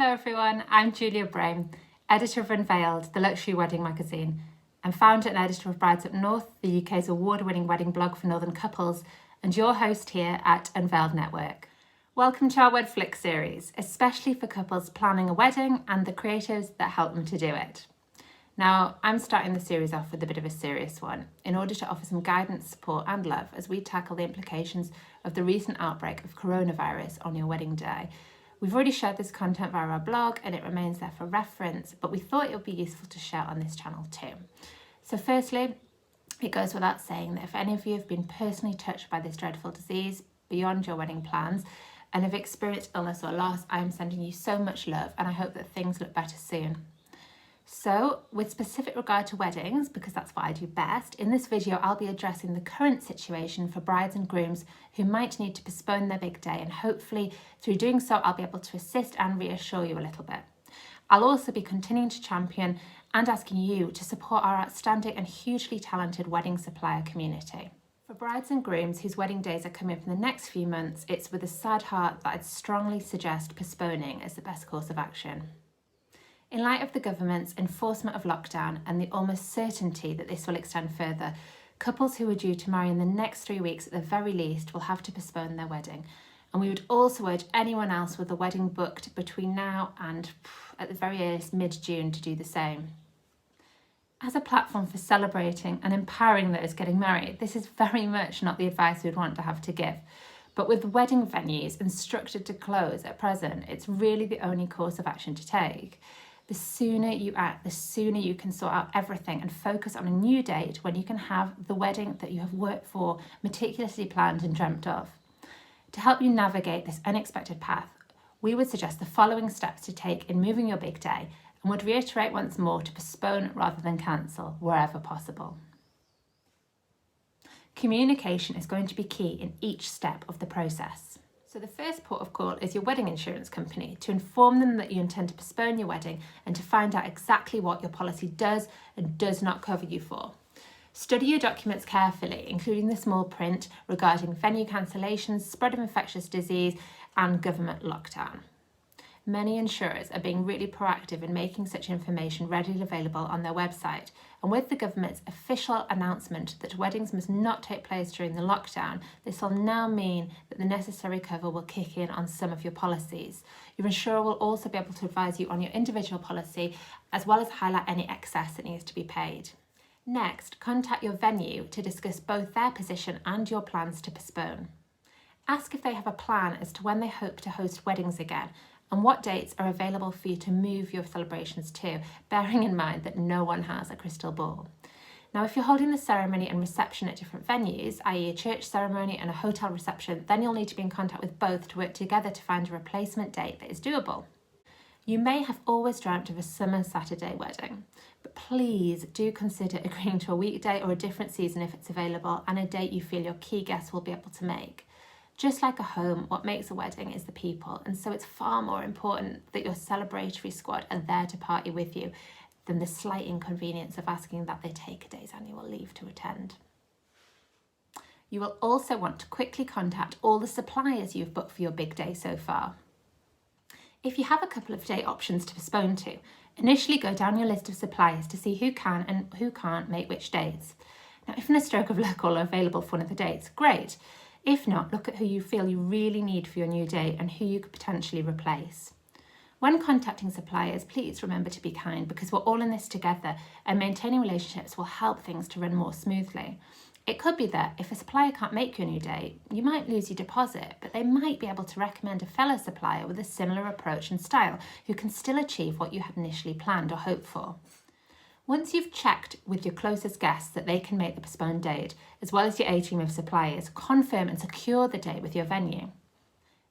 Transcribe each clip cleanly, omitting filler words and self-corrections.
Hello everyone, I'm Julia Braime, editor of Unveiled, the luxury wedding magazine, and founder and editor of Brides Up North, the UK's award-winning wedding blog for northern couples, and your host here at Unveiled Network. Welcome to our Wedflics series, especially for couples planning a wedding and the creatives that help them to do it. Now, I'm starting the series off with a bit of a serious one, in order to offer some guidance, support and love as we tackle the implications of the recent outbreak of coronavirus on your wedding day. We've already shared this content via our blog and it remains there for reference, but we thought it would be useful to share on this channel too. So firstly, it goes without saying that if any of you have been personally touched by this dreadful disease beyond your wedding plans and have experienced illness or loss, I am sending you so much love and I hope that things look better soon. So, with specific regard to weddings, because that's what I do best, in this video I'll be addressing the current situation for brides and grooms who might need to postpone their big day, and hopefully through doing so I'll be able to assist and reassure you a little bit. I'll also be continuing to champion and asking you to support our outstanding and hugely talented wedding supplier community. For brides and grooms whose wedding days are coming up in the next few months, it's with a sad heart that I'd strongly suggest postponing as the best course of action. In light of the government's enforcement of lockdown and the almost certainty that this will extend further, couples who are due to marry in the next 3 weeks at the very least will have to postpone their wedding. And we would also urge anyone else with a wedding booked between now and at the very earliest mid-June to do the same. As a platform for celebrating and empowering those getting married, this is very much not the advice we'd want to have to give. But with wedding venues instructed to close at present, it's really the only course of action to take. The sooner you act, the sooner you can sort out everything and focus on a new date when you can have the wedding that you have worked for, meticulously planned and dreamt of. To help you navigate this unexpected path, we would suggest the following steps to take in moving your big day and would reiterate once more to postpone rather than cancel wherever possible. Communication is going to be key in each step of the process. So the first port of call is your wedding insurance company to inform them that you intend to postpone your wedding and to find out exactly what your policy does and does not cover you for. Study your documents carefully, including the small print regarding venue cancellations, spread of infectious disease and government lockdown. Many insurers are being really proactive in making such information readily available on their website, and with the government's official announcement that weddings must not take place during the lockdown, this will now mean that the necessary cover will kick in on some of your policies. Your insurer will also be able to advise you on your individual policy, as well as highlight any excess that needs to be paid. Next, contact your venue to discuss both their position and your plans to postpone. Ask if they have a plan as to when they hope to host weddings again, and what dates are available for you to move your celebrations to, bearing in mind that no one has a crystal ball. Now, if you're holding the ceremony and reception at different venues, i.e. a church ceremony and a hotel reception, then you'll need to be in contact with both to work together to find a replacement date that is doable. You may have always dreamt of a summer Saturday wedding, but please do consider agreeing to a weekday or a different season if it's available and a date you feel your key guests will be able to make. Just like a home, what makes a wedding is the people, and so it's far more important that your celebratory squad are there to party with you than the slight inconvenience of asking that they take a day's annual leave to attend. You will also want to quickly contact all the suppliers you've booked for your big day so far. If you have a couple of date options to postpone to, initially go down your list of suppliers to see who can and who can't make which dates. Now, if in a stroke of luck all are available for one of the dates, great. If not, look at who you feel you really need for your new date and who you could potentially replace. When contacting suppliers, please remember to be kind because we're all in this together and maintaining relationships will help things to run more smoothly. It could be that if a supplier can't make your new date, you might lose your deposit, but they might be able to recommend a fellow supplier with a similar approach and style who can still achieve what you had initially planned or hoped for. Once you've checked with your closest guests that they can make the postponed date, as well as your A-team of suppliers, confirm and secure the date with your venue.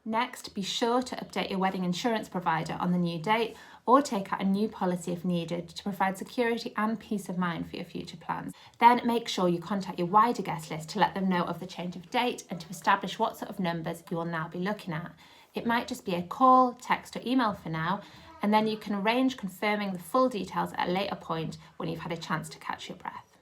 Next, be sure to update your wedding insurance provider on the new date or take out a new policy if needed to provide security and peace of mind for your future plans. Then make sure you contact your wider guest list to let them know of the change of date and to establish what sort of numbers you will now be looking at. It might just be a call, text or email for now, and then you can arrange confirming the full details at a later point when you've had a chance to catch your breath.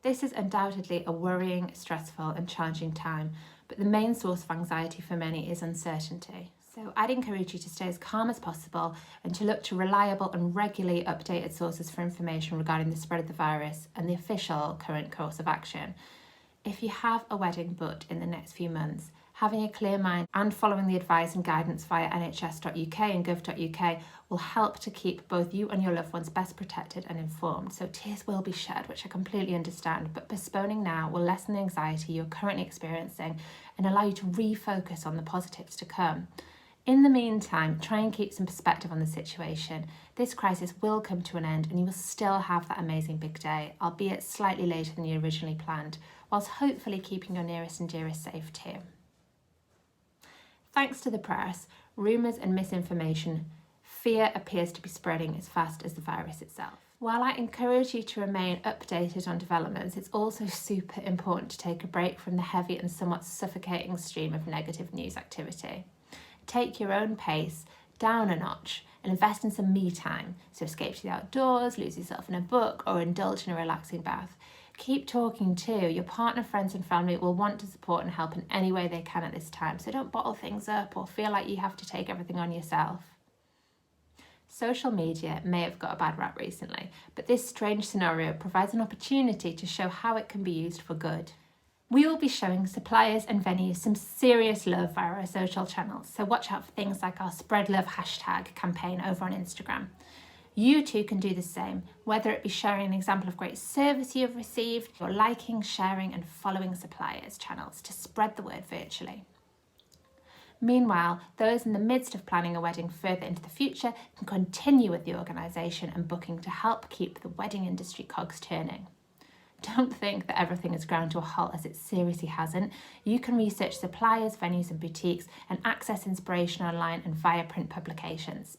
This is undoubtedly a worrying, stressful and challenging time, but the main source of anxiety for many is uncertainty. So I'd encourage you to stay as calm as possible and to look to reliable and regularly updated sources for information regarding the spread of the virus and the official current course of action. If you have a wedding booked in the next few months, having a clear mind and following the advice and guidance via nhs.uk and gov.uk will help to keep both you and your loved ones best protected and informed. So tears will be shed, which I completely understand, but postponing now will lessen the anxiety you're currently experiencing and allow you to refocus on the positives to come. In the meantime, try and keep some perspective on the situation. This crisis will come to an end and you will still have that amazing big day, albeit slightly later than you originally planned, whilst hopefully keeping your nearest and dearest safe too. Thanks to the press, rumours and misinformation, fear appears to be spreading as fast as the virus itself. While I encourage you to remain updated on developments, it's also super important to take a break from the heavy and somewhat suffocating stream of negative news activity. Take your own pace down a notch and invest in some me time. So escape to the outdoors, lose yourself in a book, or indulge in a relaxing bath. Keep talking too. Your partner, friends and family will want to support and help in any way they can at this time. So don't bottle things up or feel like you have to take everything on yourself. Social media may have got a bad rap recently, but this strange scenario provides an opportunity to show how it can be used for good. We will be showing suppliers and venues some serious love via our social channels, so watch out for things like our Spread Love hashtag campaign over on Instagram. You too can do the same, whether it be sharing an example of great service you've received, or liking, sharing and following suppliers' channels to spread the word virtually. Meanwhile, those in the midst of planning a wedding further into the future can continue with the organisation and booking to help keep the wedding industry cogs turning. Don't think that everything has ground to a halt, as it seriously hasn't. You can research suppliers, venues and boutiques and access inspiration online and via print publications.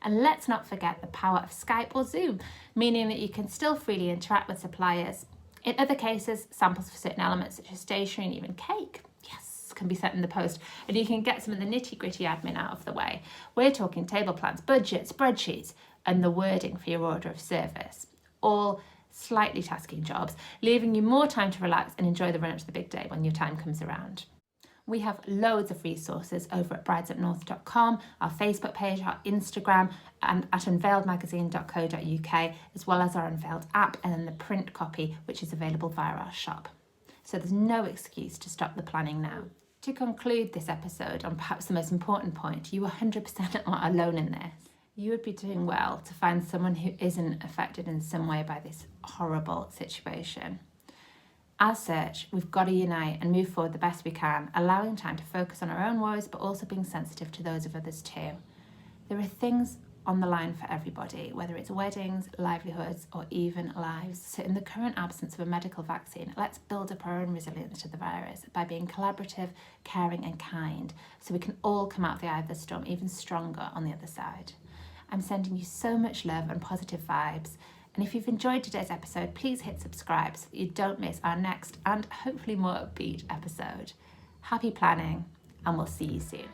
And let's not forget the power of Skype or Zoom, meaning that you can still freely interact with suppliers. In other cases, samples for certain elements such as stationery and even cake, yes, can be sent in the post, and you can get some of the nitty-gritty admin out of the way. We're talking table plans, budgets, spreadsheets and the wording for your order of service. All slightly tasking jobs, leaving you more time to relax and enjoy the run up to the big day when your time comes around. We have loads of resources over at bridesupnorth.com, our Facebook page, our Instagram, and at unveiledmagazine.co.uk, as well as our Unveiled app and then the print copy, which is available via our shop. So there's no excuse to stop the planning now. To conclude this episode on perhaps the most important point, you 100% aren't alone in this. You would be doing well to find someone who isn't affected in some way by this horrible situation. As such, we've got to unite and move forward the best we can, allowing time to focus on our own woes, but also being sensitive to those of others too. There are things on the line for everybody, whether it's weddings, livelihoods, or even lives. So in the current absence of a medical vaccine, let's build up our own resilience to the virus by being collaborative, caring and kind, so we can all come out the eye of the storm even stronger on the other side. I'm sending you so much love and positive vibes. And if you've enjoyed today's episode, please hit subscribe so that you don't miss our next and hopefully more upbeat episode. Happy planning, and we'll see you soon.